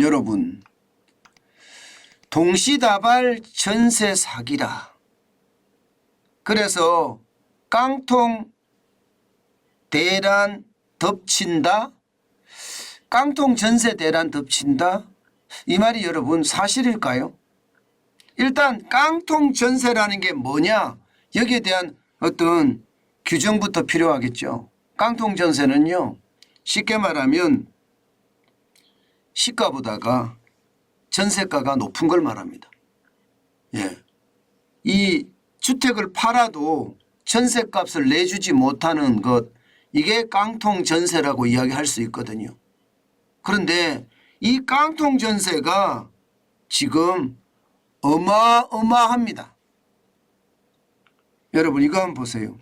여러분, 동시다발 전세 사기라. 그래서 깡통 대란 덮친다, 깡통 전세 대란 덮친다, 이 말이 여러분 사실일까요? 일단 깡통 전세라는 게 뭐냐, 여기에 대한 어떤 규정부터 필요하겠죠. 깡통 전세는요, 쉽게 말하면 시가보다가 전세가가 높은 걸 말합니다. 예. 이 주택을 팔아도 전세값을 내주지 못하는 것, 이게 깡통 전세라고 이야기할 수 있거든요. 그런데 이 깡통 전세가 지금 어마어마합니다. 여러분 이거 한번 보세요.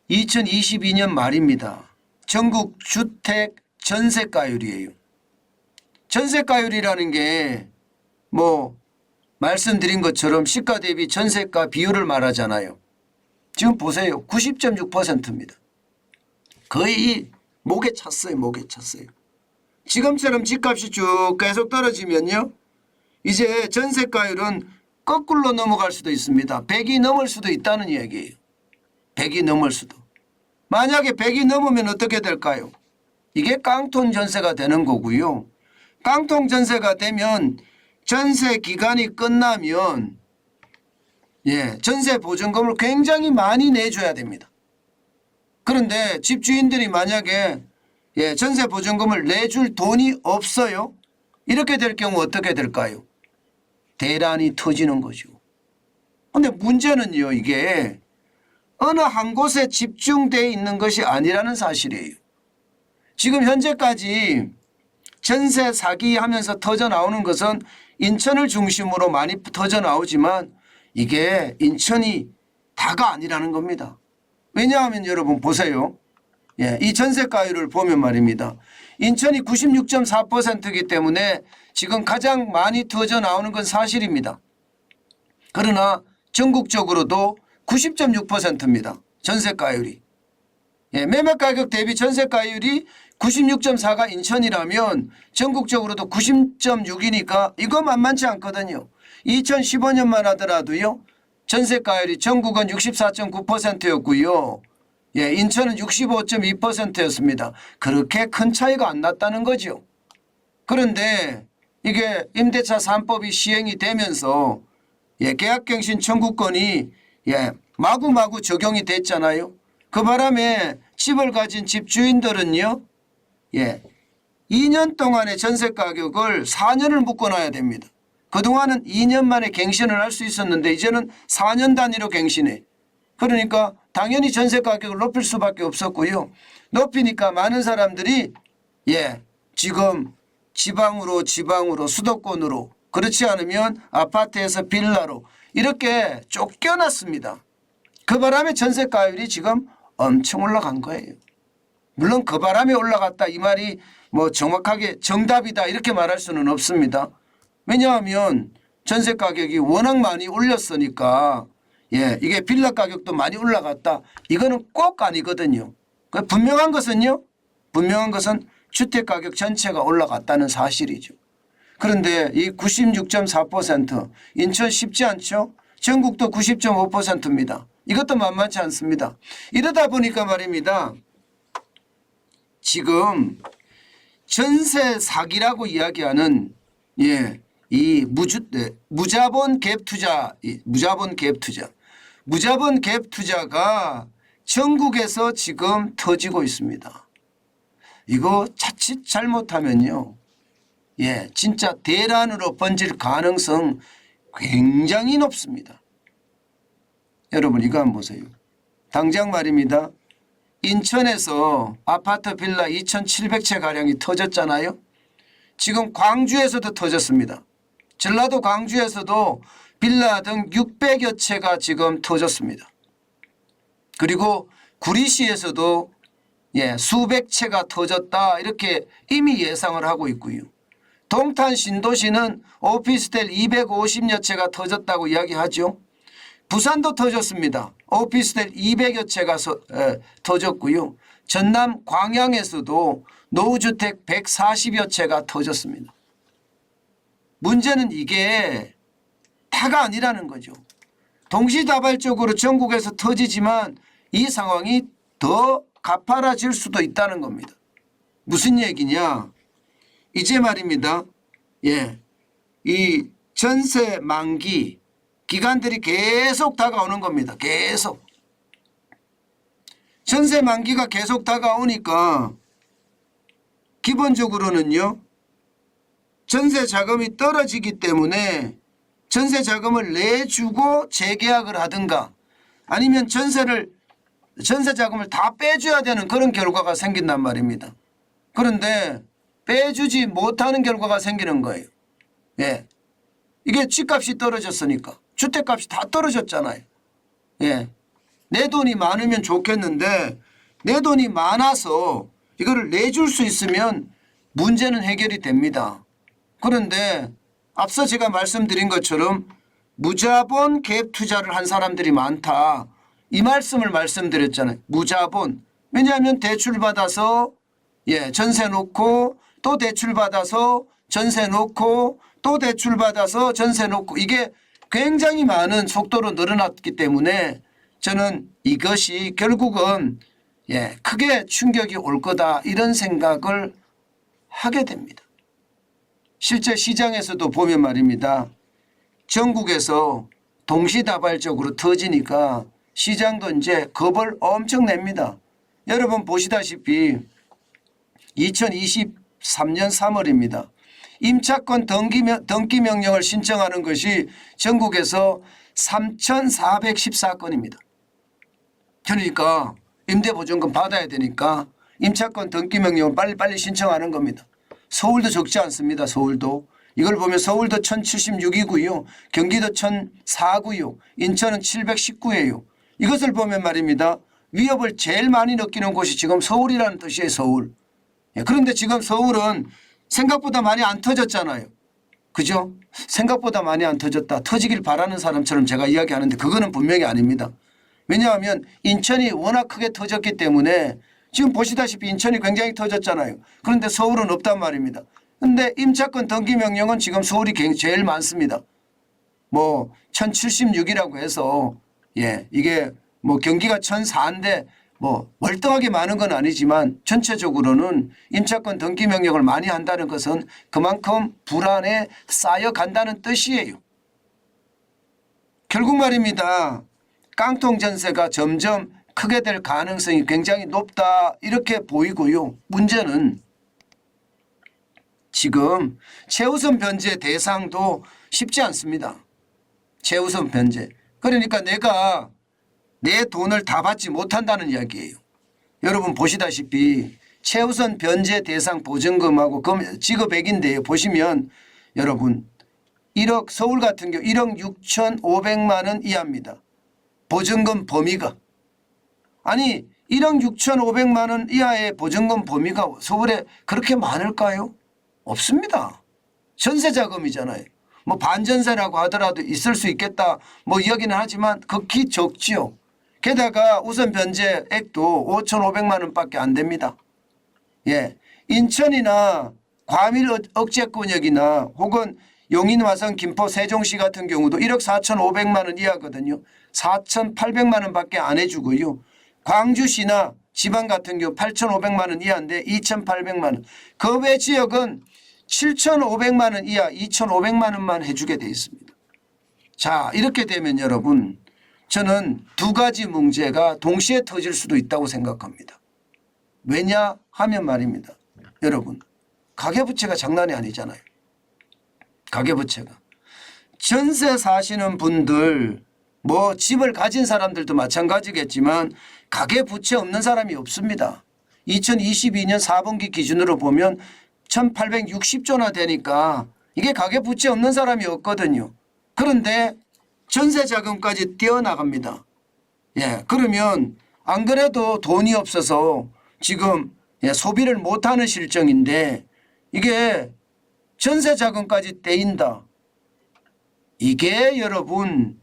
2022년 말입니다. 전국 주택 전세가율이에요. 전세가율이라는 게 뭐 말씀드린 것처럼 시가 대비 전세가 비율을 말하잖아요. 지금 보세요. 90.6%입니다. 거의 목에 찼어요. 목에 찼어요. 지금처럼 집값이 쭉 계속 떨어지면요, 이제 전세가율은 거꾸로 넘어갈 수도 있습니다. 100이 넘을 수도 있다는 이야기예요. 100이 넘을 수도. 만약에 100이 넘으면 어떻게 될까요? 이게 깡통 전세가 되는 거고요. 깡통 전세가 되면 전세 기간이 끝나면 전세 보증금을 굉장히 많이 내줘야 됩니다. 그런데 집주인들이 만약에 전세 보증금을 내줄 돈이 없어요. 이렇게 될 경우 어떻게 될까요? 대란이 터지는 거죠. 그런데 문제는요, 이게 어느 한 곳에 집중되어 있는 것이 아니라는 사실이에요. 지금 현재까지 전세 사기하면서 터져나오는 것은 인천을 중심으로 많이 터져나오지만 이게 인천이 다가 아니라는 겁니다. 왜냐하면 여러분 보세요. 이 전세가율을 보면 말입니다. 인천이 96.4%이기 때문에 지금 가장 많이 터져나오는 건 사실입니다. 그러나 전국적으로도 90.6%입니다. 전세가율이. 매매가격 대비 전세가율이 96.4가 인천이라면 전국적으로도 90.6이니까 이거 만만치 않거든요. 2015년만 하더라도요, 전세가율이 전국은 64.9%였고요. 인천은 65.2%였습니다. 그렇게 큰 차이가 안 났다는 거죠. 그런데 이게 임대차 3법이 시행이 되면서 계약갱신 청구권이 마구마구 적용이 됐잖아요. 그 바람에 집을 가진 집주인들은요, 2년 동안의 전세 가격을 4년을 묶어놔야 됩니다. 그동안은 2년 만에 갱신을 할 수 있었는데 이제는 4년 단위로 갱신해. 그러니까 당연히 전세 가격을 높일 수밖에 없었고요. 높이니까 많은 사람들이 지금 지방으로 수도권으로, 그렇지 않으면 아파트에서 빌라로 이렇게 쫓겨났습니다. 그 바람에 전세가율이 지금 엄청 올라간 거예요. 물론 그 바람에 올라갔다 이 말이 뭐 정확하게 정답이다 이렇게 말할 수는 없습니다. 왜냐하면 전세 가격이 워낙 많이 올렸으니까 이게 빌라 가격도 많이 올라갔다, 이거는 꼭 아니거든요. 분명한 것은 주택 가격 전체가 올라갔다는 사실이죠. 그런데 이 96.4% 인천 쉽지 않죠. 전국도 90.5%입니다. 이것도 만만치 않습니다. 이러다 보니까 말입니다. 지금 전세 사기라고 이야기하는 이 무자본 갭 투자가 전국에서 지금 터지고 있습니다. 이거 자칫 잘못하면요, 진짜 대란으로 번질 가능성 굉장히 높습니다. 여러분 이거 한번 보세요. 당장 말입니다. 인천에서 아파트 빌라 2,700채 가량이 터졌잖아요. 지금 광주에서도 터졌습니다. 전라도 광주에서도 빌라 등 600여 채가 지금 터졌습니다. 그리고 구리시에서도 수백 채가 터졌다 이렇게 이미 예상을 하고 있고요. 동탄 신도시는 오피스텔 250여 채가 터졌다고 이야기하죠. 부산도 터졌습니다. 오피스텔 200여 채가 터졌고요. 전남 광양에서도 노후주택 140여 채가 터졌습니다. 문제는 이게 다가 아니라는 거죠. 동시다발적으로 전국에서 터지지만 이 상황이 더 가파라질 수도 있다는 겁니다. 무슨 얘기냐? 이제 말입니다. 이 전세 만기 기간들이 계속 다가오는 겁니다. 계속. 전세 만기가 계속 다가오니까 기본적으로는요. 전세 자금이 떨어지기 때문에 전세 자금을 내주고 재계약을 하든가 아니면 전세 자금을 다 빼줘야 되는 그런 결과가 생긴단 말입니다. 그런데 빼주지 못하는 결과가 생기는 거예요. 이게 집값이 떨어졌으니까 주택값이 다 떨어졌잖아요. 내 돈이 많으면 좋겠는데 내 돈이 많아서 이거를 내줄 수 있으면 문제는 해결이 됩니다. 그런데 앞서 제가 말씀드린 것처럼 무자본 갭 투자를 한 사람들이 많다. 이 말씀을 말씀드렸잖아요. 무자본. 왜냐하면 대출받아서 전세 놓고 또 대출받아서 전세 놓고 또 대출받아서 전세 놓고 이게 굉장히 많은 속도로 늘어났기 때문에 저는 이것이 결국은 크게 충격이 올 거다 이런 생각을 하게 됩니다. 실제 시장에서도 보면 말입니다. 전국에서 동시다발적으로 터지니까 시장도 이제 겁을 엄청 냅니다. 여러분 보시다시피 2023년 3월입니다. 임차권 등기 명령을 신청하는 것이 전국에서 3,414건입니다. 그러니까 임대보증금 받아야 되니까 임차권 등기 명령을 빨리빨리 신청하는 겁니다. 서울도 적지 않습니다. 서울도. 이걸 보면 서울도 1076이고요. 경기도 1004고요. 인천은 719예요. 이것을 보면 말입니다. 위협을 제일 많이 느끼는 곳이 지금 서울이라는 뜻이에요. 서울. 그런데 지금 서울은 생각보다 많이 안 터졌잖아요. 그죠? 생각보다 많이 안 터졌다. 터지길 바라는 사람처럼 제가 이야기하는데 그거는 분명히 아닙니다. 왜냐하면 인천이 워낙 크게 터졌기 때문에 지금 보시다시피 인천이 굉장히 터졌잖아요. 그런데 서울은 없단 말입니다. 그런데 임차권 등기 명령은 지금 서울이 제일 많습니다. 뭐 1076이라고 해서 이게 뭐 경기가 1004인데 뭐 월등하게 많은 건 아니지만 전체적으로는 임차권 등기 명령을 많이 한다는 것은 그만큼 불안에 쌓여간다는 뜻이에요. 결국 말입니다. 깡통 전세가 점점 크게 될 가능성이 굉장히 높다 이렇게 보이고요. 문제는 지금 최우선 변제 대상도 쉽지 않습니다. 최우선 변제. 그러니까 내가 내 돈을 다 받지 못한다는 이야기예요. 여러분 보시다시피 최우선 변제 대상 보증금하고 지급액인데요. 보시면 여러분 1억 서울 같은 경우 1억 6,500만 원 이하입니다. 보증금 범위가. 아니 1억 6,500만 원 이하의 보증금 범위가 서울에 그렇게 많을까요? 없습니다. 전세자금이잖아요. 뭐 반전세라고 하더라도 있을 수 있겠다 뭐 이야기는 하지만 극히 적지요. 게다가 우선 변제액도 5,500만 원밖에 안 됩니다. 인천이나 과밀 억제권역이나 혹은 용인, 화성, 김포, 세종시 같은 경우도 1억 4,500만 원 이하거든요. 4,800만 원밖에 안 해주고요. 광주시나 지방 같은 경우 8,500만 원 이하인데 2,800만 원. 그 외 지역은 7,500만 원 이하 2,500만 원만 해주게 되어 있습니다. 자, 이렇게 되면 여러분 저는 두 가지 문제가 동시에 터질 수도 있다고 생각합니다. 왜냐 하면 말입니다. 여러분 가계부채가 장난이 아니잖아요. 가계부채가. 전세 사시는 분들 뭐 집을 가진 사람들도 마찬가지겠지만 가계부채 없는 사람이 없습니다. 2022년 4분기 기준으로 보면 1860조나 되니까 이게 가계부채 없는 사람이 없거든요. 그런데 전세자금까지 뛰어나갑니다. 그러면 안 그래도 돈이 없어서 지금 소비를 못하는 실정인데 이게 전세자금까지 떼인다. 이게 여러분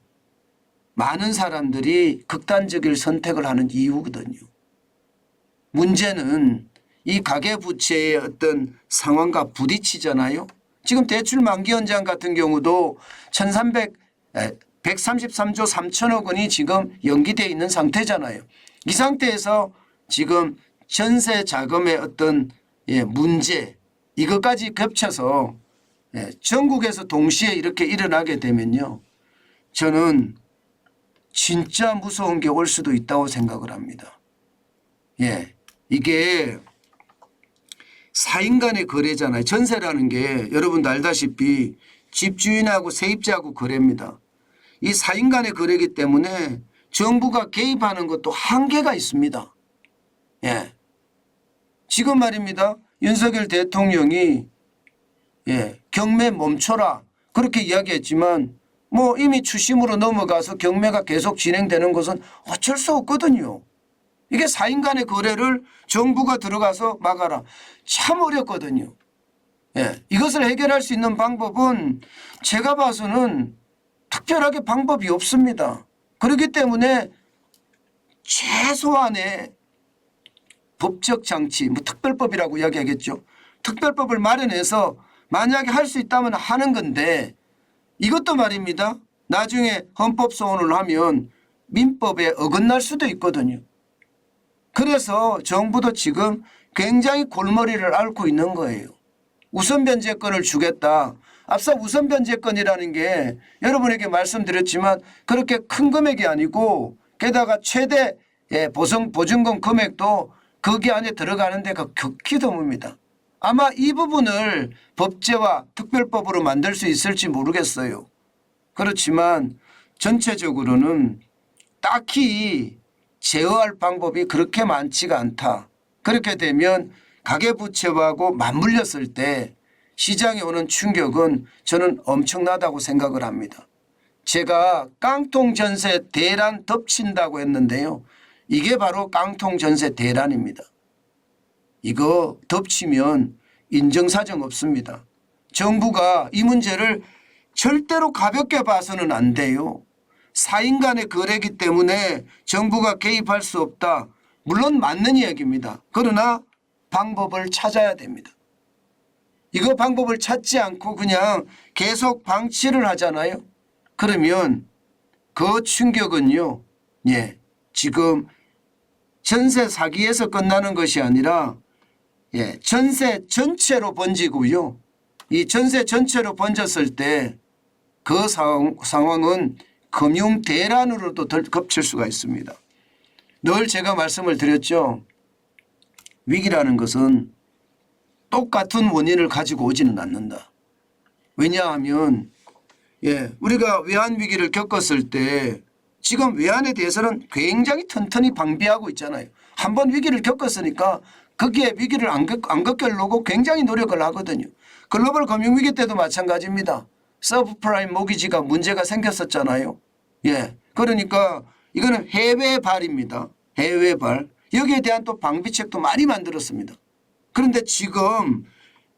많은 사람들이 극단적인 선택을 하는 이유거든요. 문제는 이 가계부채의 어떤 상황과 부딪히잖아요. 지금 대출 만기 연장 같은 경우도 133조 3천억 원이 지금 연기되어 있는 상태잖아요. 이 상태에서 지금 전세 자금의 어떤 문제 이것까지 겹쳐서 전국에서 동시에 이렇게 일어나게 되면요. 저는 진짜 무서운 게 올 수도 있다고 생각을 합니다. 이게 사인 간의 거래잖아요. 전세라는 게 여러분도 알다시피 집주인하고 세입자하고 거래입니다. 이 사인 간의 거래이기 때문에 정부가 개입하는 것도 한계가 있습니다. 지금 말입니다. 윤석열 대통령이 경매 멈춰라 그렇게 이야기했지만 뭐 이미 추심으로 넘어가서 경매가 계속 진행되는 것은 어쩔 수 없거든요. 이게 사인 간의 거래를 정부가 들어가서 막아라. 참 어렵거든요. 이것을 해결할 수 있는 방법은 제가 봐서는 특별하게 방법이 없습니다. 그렇기 때문에 최소한의 법적 장치, 뭐 특별법이라고 이야기하겠죠. 특별법을 마련해서 만약에 할 수 있다면 하는 건데 이것도 말입니다. 나중에 헌법 소원을 하면 민법에 어긋날 수도 있거든요. 그래서 정부도 지금 굉장히 골머리를 앓고 있는 거예요. 우선 변제권을 주겠다. 앞서 우선 변제권이라는 게 여러분에게 말씀드렸지만 그렇게 큰 금액이 아니고 게다가 최대 보증금 금액도 거기 안에 들어가는 데가 극히 드뭅니다. 아마 이 부분을 법제와 특별법으로 만들 수 있을지 모르겠어요. 그렇지만 전체적으로는 딱히 제어할 방법이 그렇게 많지가 않다. 그렇게 되면 가계부채하고 맞물렸을 때 시장에 오는 충격은 저는 엄청나다고 생각을 합니다. 제가 깡통 전세 대란 덮친다고 했는데요. 이게 바로 깡통 전세 대란입니다. 이거 덮치면 인정사정 없습니다. 정부가 이 문제를 절대로 가볍게 봐서는 안 돼요. 사인 간의 거래이기 때문에 정부가 개입할 수 없다. 물론 맞는 이야기입니다. 그러나 방법을 찾아야 됩니다. 이거 방법을 찾지 않고 그냥 계속 방치를 하잖아요. 그러면 그 충격은요. 지금 전세 사기에서 끝나는 것이 아니라 전세 전체로 번지고요. 이 전세 전체로 번졌을 때 그 상황은 금융 대란으로도 겹칠 수가 있습니다. 늘 제가 말씀을 드렸죠. 위기라는 것은 똑같은 원인을 가지고 오지는 않는다. 왜냐하면 우리가 외환위기를 겪었을 때 지금 외환에 대해서는 굉장히 튼튼히 방비하고 있잖아요. 한번 위기를 겪었으니까 거기에 위기를 안 겪으려고 굉장히 노력을 하거든요. 글로벌 금융위기 때도 마찬가지입니다. 서브프라임 모기지가 문제가 생겼었잖아요. 그러니까 이거는 해외발입니다. 해외발. 여기에 대한 또 방비책도 많이 만들었습니다. 그런데 지금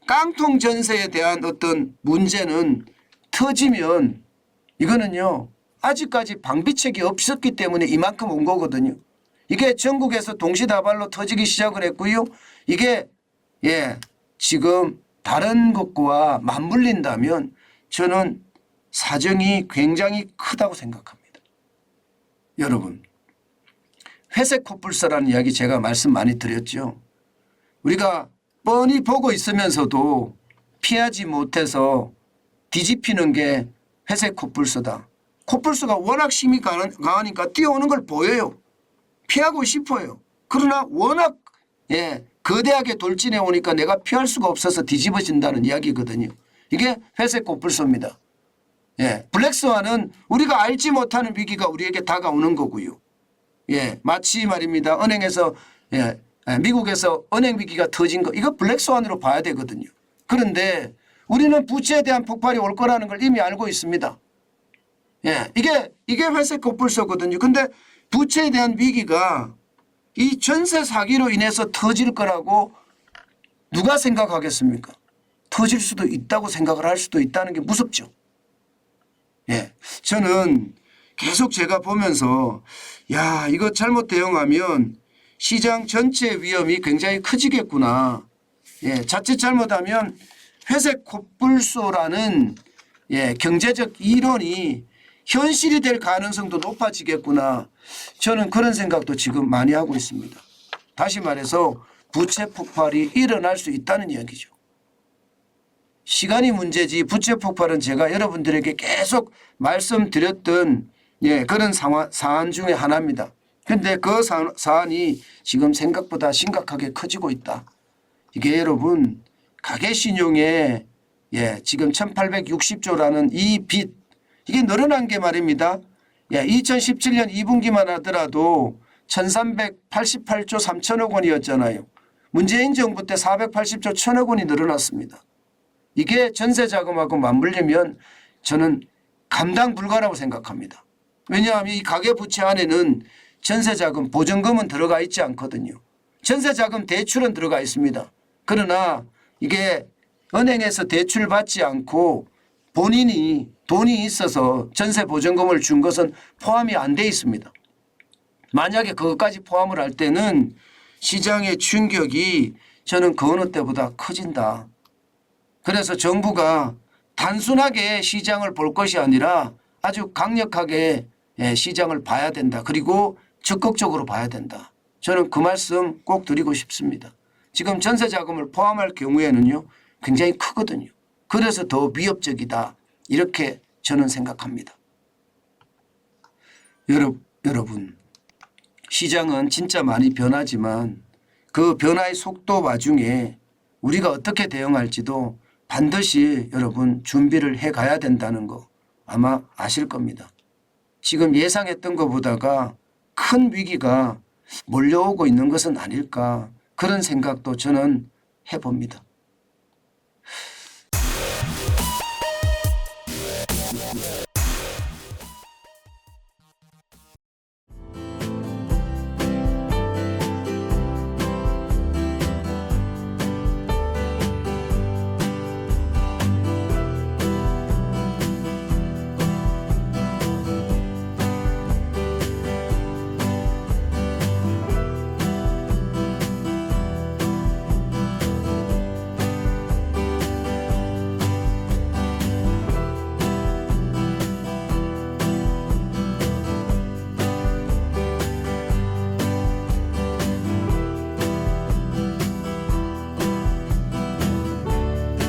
깡통 전세에 대한 어떤 문제는 터지면 이거는요. 아직까지 방비책이 없었기 때문에 이만큼 온 거거든요. 이게 전국에서 동시다발로 터지기 시작을 했고요. 이게 지금 다른 것과 맞물린다면 저는 사정이 굉장히 크다고 생각합니다. 여러분 회색 코뿔소라는 이야기 제가 말씀 많이 드렸죠. 우리가 뻔히 보고 있으면서도 피하지 못해서 뒤집히는 게 회색 코뿔소다. 코뿔소가 워낙 힘이 강하니까 뛰어오는 걸 보여요. 피하고 싶어요. 그러나 워낙 거대하게 돌진해 오니까 내가 피할 수가 없어서 뒤집어진다는 이야기거든요. 이게 회색 코뿔소입니다. 블랙스완은 우리가 알지 못하는 위기가 우리에게 다가오는 거고요. 마치 말입니다. 은행에서 미국에서 은행 위기가 터진 거 이거 블랙스완으로 봐야 되거든요. 그런데 우리는 부채에 대한 폭발이 올 거라는 걸 이미 알고 있습니다. 이게 회색 코뿔소거든요. 근데 부채에 대한 위기가 이 전세 사기로 인해서 터질 거라고 누가 생각하겠습니까? 터질 수도 있다고 생각을 할 수도 있다는 게 무섭죠. 저는 계속 제가 보면서 야, 이거 잘못 대응하면 시장 전체 위험이 굉장히 커지겠구나. 예, 자칫 잘못하면 회색 코뿔소라는 경제적 이론이 현실이 될 가능성도 높아지겠구나. 저는 그런 생각도 지금 많이 하고 있습니다. 다시 말해서 부채 폭발이 일어날 수 있다는 이야기죠. 시간이 문제지 부채 폭발은 제가 여러분들에게 계속 말씀드렸던 그런 사안 중에 하나입니다. 그런데 그 사안이 지금 생각보다 심각하게 커지고 있다. 이게 여러분 가계신용에 지금 1860조라는 이 빚 이게 늘어난 게 말입니다. 2017년 2분기만 하더라도 1388조 3천억 원이었잖아요. 문재인 정부 때 480조 1천억 원이 늘어났습니다. 이게 전세자금하고 맞물리면 저는 감당 불가라고 생각합니다. 왜냐하면 이 가계부채 안에는 전세자금 보증금은 들어가 있지 않거든요. 전세자금 대출은 들어가 있습니다. 그러나 이게 은행에서 대출 받지 않고 본인이 돈이 있어서 전세 보증금을 준 것은 포함이 안 돼 있습니다. 만약에 그것까지 포함을 할 때는 시장의 충격이 저는 그 어느 때보다 커진다. 그래서 정부가 단순하게 시장을 볼 것이 아니라 아주 강력하게 시장을 봐야 된다. 그리고 적극적으로 봐야 된다. 저는 그 말씀 꼭 드리고 싶습니다. 지금 전세자금을 포함할 경우에는요 굉장히 크거든요. 그래서 더 위협적이다. 이렇게 저는 생각합니다. 여러분 시장은 진짜 많이 변하지만 그 변화의 속도 와중에 우리가 어떻게 대응할지도 반드시 여러분 준비를 해 가야 된다는 거 아마 아실 겁니다. 지금 예상했던 것보다가 큰 위기가 몰려오고 있는 것은 아닐까 그런 생각도 저는 해봅니다.